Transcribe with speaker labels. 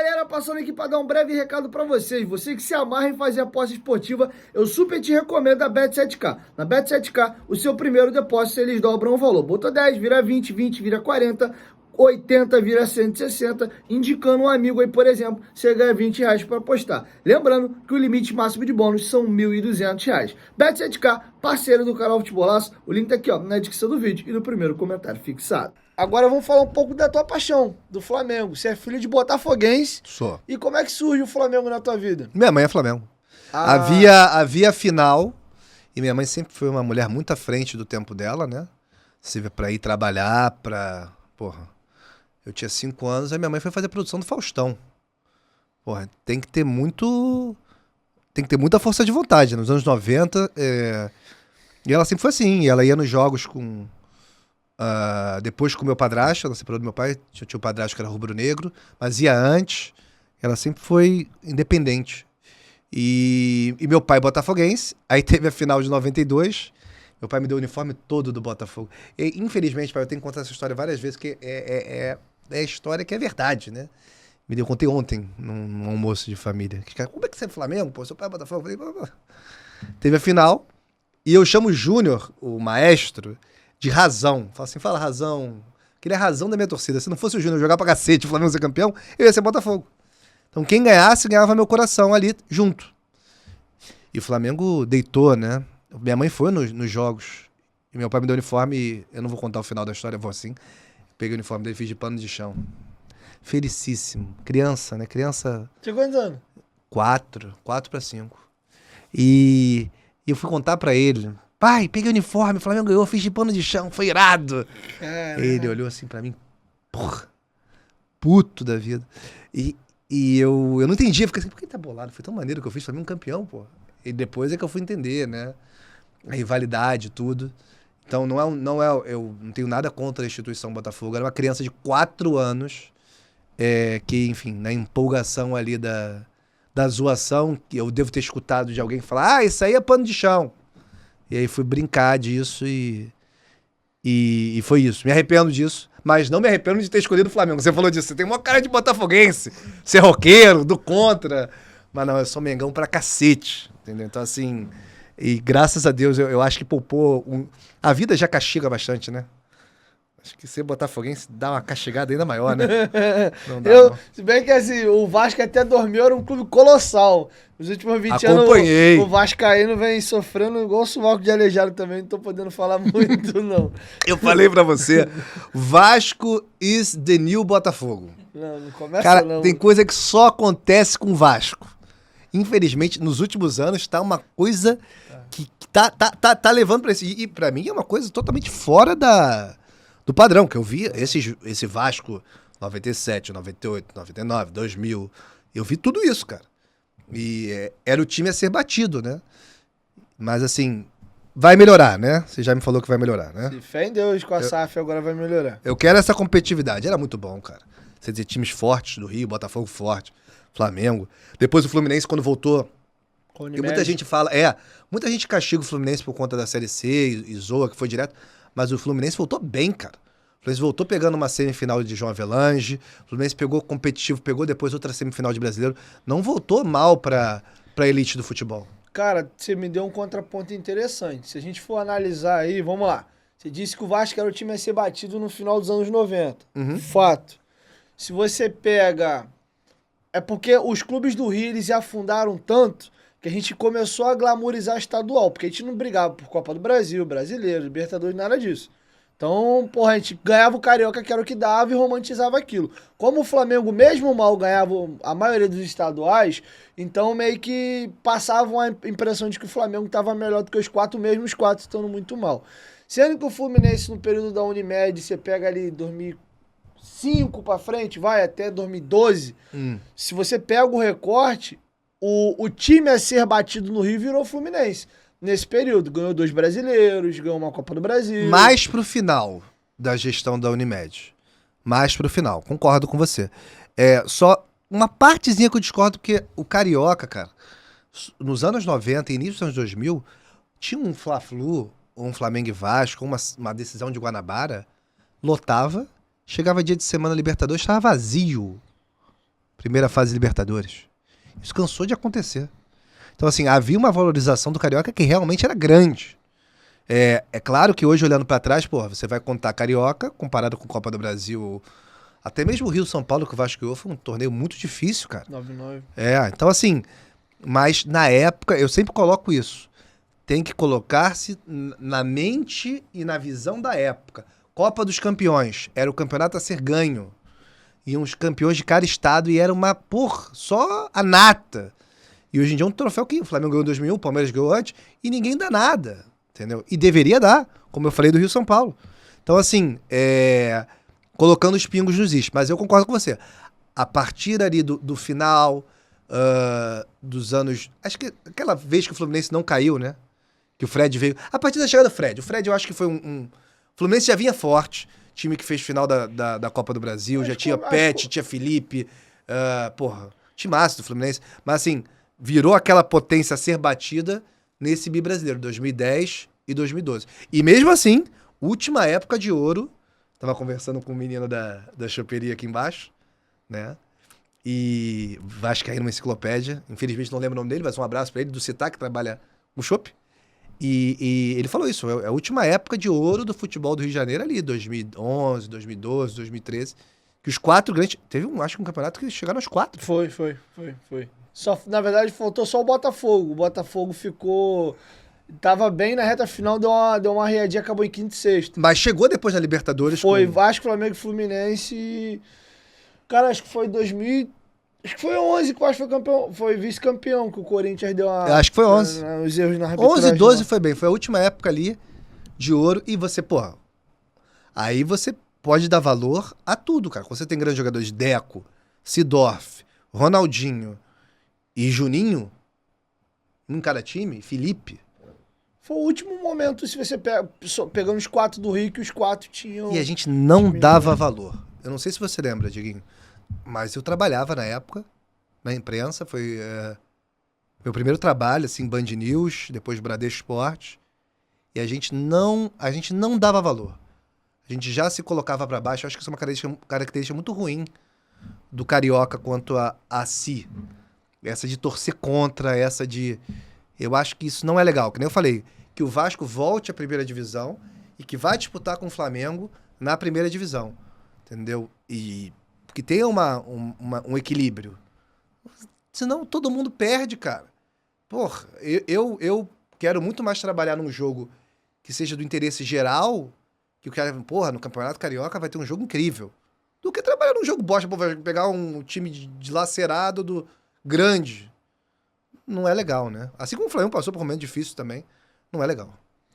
Speaker 1: galera, passando aqui para dar um breve recado para vocês. Você que se amarra em fazer aposta esportiva, eu super te recomendo a Bet7k. Na Bet7k, o seu primeiro depósito eles dobram o valor. Botou 10, vira 20, 20 vira 40, 80 vira 160, indicando um amigo aí, por exemplo, você ganha R$ 20 para apostar. Lembrando que o limite máximo de bônus são R$ 1.200. Bet7k, parceiro do canal Futebolaço, o link tá aqui ó, na descrição do vídeo e no primeiro comentário fixado. Agora vamos falar um pouco da tua paixão, do Flamengo. Você é filho de botafoguense.
Speaker 2: Sou.
Speaker 1: E como é que surge o Flamengo na tua vida?
Speaker 2: Minha mãe é Flamengo.
Speaker 1: Ah.
Speaker 2: Havia final, e minha mãe sempre foi uma mulher muito à frente do tempo dela, né? Seja pra ir trabalhar, Porra, eu tinha 5 anos, aí minha mãe foi fazer a produção do Faustão. Porra, tem que ter muita força de vontade. Nos anos 90, e ela sempre foi assim, ela ia nos jogos com... depois com o meu padrasto, ela separou do meu pai, tinha o padrasto que era rubro-negro, mas ia antes, ela sempre foi independente. E meu pai botafoguense, aí teve a final de 92, meu pai me deu o uniforme todo do Botafogo. E, infelizmente, pai, eu tenho que contar essa história várias vezes, porque é a história que é verdade, né? Eu contei ontem num almoço de família. Como é que você é Flamengo? Pô, seu pai é Botafogo? Eu falei, teve a final, e eu chamo o Júnior, o maestro, de razão. Fala assim, fala razão. Que ele é a razão da minha torcida. Se não fosse o Júnior jogar pra cacete, o Flamengo ser campeão, eu ia ser Botafogo. Então quem ganhasse, ganhava meu coração ali, junto. E o Flamengo deitou, né? Minha mãe foi nos jogos. E meu pai me deu o uniforme e eu não vou contar o final da história, eu vou assim. Peguei o uniforme dele, fiz de pano de chão. Felicíssimo. Criança, né? Criança...
Speaker 1: Tinha quantos anos?
Speaker 2: 4 para 5. E eu fui contar pra ele... Pai, peguei o uniforme, o Flamengo ganhou, fiz de pano de chão, foi irado. Ele olhou assim pra mim, porra, puto da vida. E eu não entendia, fiquei assim, por que ele tá bolado? Foi tão maneiro que eu fiz, Flamengo campeão, pô. E depois é que eu fui entender, né, a rivalidade, tudo. Então eu não tenho nada contra a instituição Botafogo, era uma criança de 4 anos, que, enfim, na empolgação ali da zoação, que eu devo ter escutado de alguém falar, isso aí é pano de chão. E aí fui brincar disso e foi isso. Me arrependo disso, mas não me arrependo de ter escolhido o Flamengo. Você falou disso, você tem uma cara de botafoguense, ser roqueiro, do contra. Mas não, eu sou mengão pra cacete, entendeu? Então assim, e graças a Deus eu acho que poupou... A vida já castiga bastante, né? Acho que ser botafoguense dá uma castigada ainda maior, né? Não dá, não.
Speaker 1: Se bem que assim, o Vasco até dormiu, era um clube colossal. Nos últimos 20
Speaker 2: Acompanhei.
Speaker 1: anos, o Vascaíno vem sofrendo igual o sovaco de aleijado também, não tô podendo falar muito, não.
Speaker 2: Eu falei pra você, Vasco is the new Botafogo.
Speaker 1: Não começa
Speaker 2: cara,
Speaker 1: não.
Speaker 2: Tem coisa que só acontece com o Vasco. Infelizmente, nos últimos anos, tá uma coisa que tá levando pra isso. E pra mim é uma coisa totalmente fora do padrão, que eu vi esse Vasco 97, 98, 99, 2000. Eu vi tudo isso, cara. E era o time a ser batido, né? Mas assim, vai melhorar, né? Você já me falou que vai melhorar, né?
Speaker 1: Se fé em Deus com a SAF agora vai melhorar.
Speaker 2: Eu quero essa competitividade. Era muito bom, cara. Você dizer times fortes do Rio, Botafogo forte, Flamengo. Depois o Fluminense, quando voltou... Porque muita gente fala... muita gente castiga o Fluminense por conta da Série C e zoa, que foi direto. Mas o Fluminense voltou bem, cara. O Fluminense voltou pegando uma semifinal de João Avelange. O Fluminense pegou competitivo, pegou depois outra semifinal de Brasileiro. Não voltou mal pra elite do futebol.
Speaker 1: Cara, você me deu um contraponto interessante. Se a gente for analisar aí, vamos lá. Você disse que o Vasco era o time a ser batido no final dos anos 90.
Speaker 2: Uhum.
Speaker 1: Fato. Se você pega... É porque os clubes do Rio, eles se afundaram tanto que a gente começou a glamorizar estadual. Porque a gente não brigava por Copa do Brasil, Brasileiro, Libertadores, nada disso. Então, porra, a gente ganhava o Carioca, que era o que dava, e romantizava aquilo. Como o Flamengo, mesmo mal, ganhava a maioria dos estaduais, então meio que passavam a impressão de que o Flamengo estava melhor do que os 4, mesmo os 4 estando muito mal. Sendo que o Fluminense, no período da Unimed, você pega ali 2005 pra frente, vai até 2012, se você pega o recorte, o time a ser batido no Rio virou o Fluminense. Nesse período, ganhou 2 brasileiros, ganhou uma Copa do Brasil.
Speaker 2: Mais pro final da gestão da Unimed. Mais pro final, concordo com você. Só uma partezinha que eu discordo, porque o Carioca, cara, nos anos 90 e início dos anos 2000, tinha um Fla-Flu, um Flamengo e Vasco, uma decisão de Guanabara, lotava, chegava dia de semana Libertadores, estava vazio. primeira fase de Libertadores. Isso cansou de acontecer. Então, assim, havia uma valorização do Carioca que realmente era grande. É claro que hoje, olhando pra trás, porra, você vai contar Carioca, comparado com Copa do Brasil, até mesmo o Rio-São Paulo, que o Vasco ganhou, foi um torneio muito difícil, cara.
Speaker 1: 9-9.
Speaker 2: Então assim, mas na época, eu sempre coloco isso. Tem que colocar-se na mente e na visão da época. Copa dos Campeões, era o campeonato a ser ganho. Iam os campeões de cada estado e era só a nata. E hoje em dia é um troféu que o Flamengo ganhou em 2001, o Palmeiras ganhou antes, e ninguém dá nada, entendeu? E deveria dar, como eu falei do Rio-São Paulo. Então assim, colocando os pingos nos is. Mas eu concordo com você. A partir ali do final dos anos... Acho que aquela vez que o Fluminense não caiu, né? Que o Fred veio... A partir da chegada do Fred. O Fred eu acho que foi O Fluminense já vinha forte. Time que fez final da Copa do Brasil. Já tinha Pet, tinha Felipe. Timaço do Fluminense. Mas assim, virou aquela potência a ser batida nesse bi brasileiro. 2010 e 2012. E mesmo assim, última época de ouro... Tava conversando com o menino da choperia aqui embaixo, né? E vascaíno numa enciclopédia. Infelizmente não lembro o nome dele, mas um abraço pra ele, do Citar, que trabalha com chopp. E ele falou isso, é a última época de ouro do futebol do Rio de Janeiro ali, 2011, 2012, 2013. Que os 4 grandes... Teve, acho que um campeonato que chegaram aos 4.
Speaker 1: Foi. Na verdade, faltou só o Botafogo. O Botafogo ficou... Tava bem na reta final, deu uma arreadinha, acabou em quinto e sexto.
Speaker 2: Mas chegou depois na Libertadores.
Speaker 1: Foi Vasco, Flamengo e Fluminense. Cara, acho que foi 2000. Acho que foi 11 que o Vasco foi campeão. Foi vice-campeão, que o Corinthians deu uma.
Speaker 2: Eu acho que foi 11.
Speaker 1: Os erros na arbitragem.
Speaker 2: 11 e 12 foi bem. Foi a última época ali de ouro. E você, aí você pode dar valor a tudo, cara. Quando você tem grandes jogadores, Deco, Sidorf, Ronaldinho e Juninho, em cada time, Felipe.
Speaker 1: Foi o último momento, se você pegando os 4 do Rio, que os 4 tinham...
Speaker 2: E a gente não dava valor. Eu não sei se você lembra, Diguinho, mas eu trabalhava na época, na imprensa, foi meu primeiro trabalho, assim, Band News, depois Bradesco Esportes, e a gente não dava valor. A gente já se colocava para baixo. Eu acho que isso é uma característica muito ruim do carioca quanto a si. Essa de torcer contra, essa de... Eu acho que isso não é legal. Que nem eu falei, que o Vasco volte à primeira divisão e que vai disputar com o Flamengo na primeira divisão. Entendeu? E que tenha um equilíbrio. Senão todo mundo perde, cara. Porra, eu quero muito mais trabalhar num jogo que seja do interesse geral, que o cara, porra, no Campeonato Carioca vai ter um jogo incrível, do que trabalhar num jogo bosta, pô, vai pegar um time dilacerado do grande. Não é legal, né? Assim como o Flamengo passou por um momento difícil também, não é legal.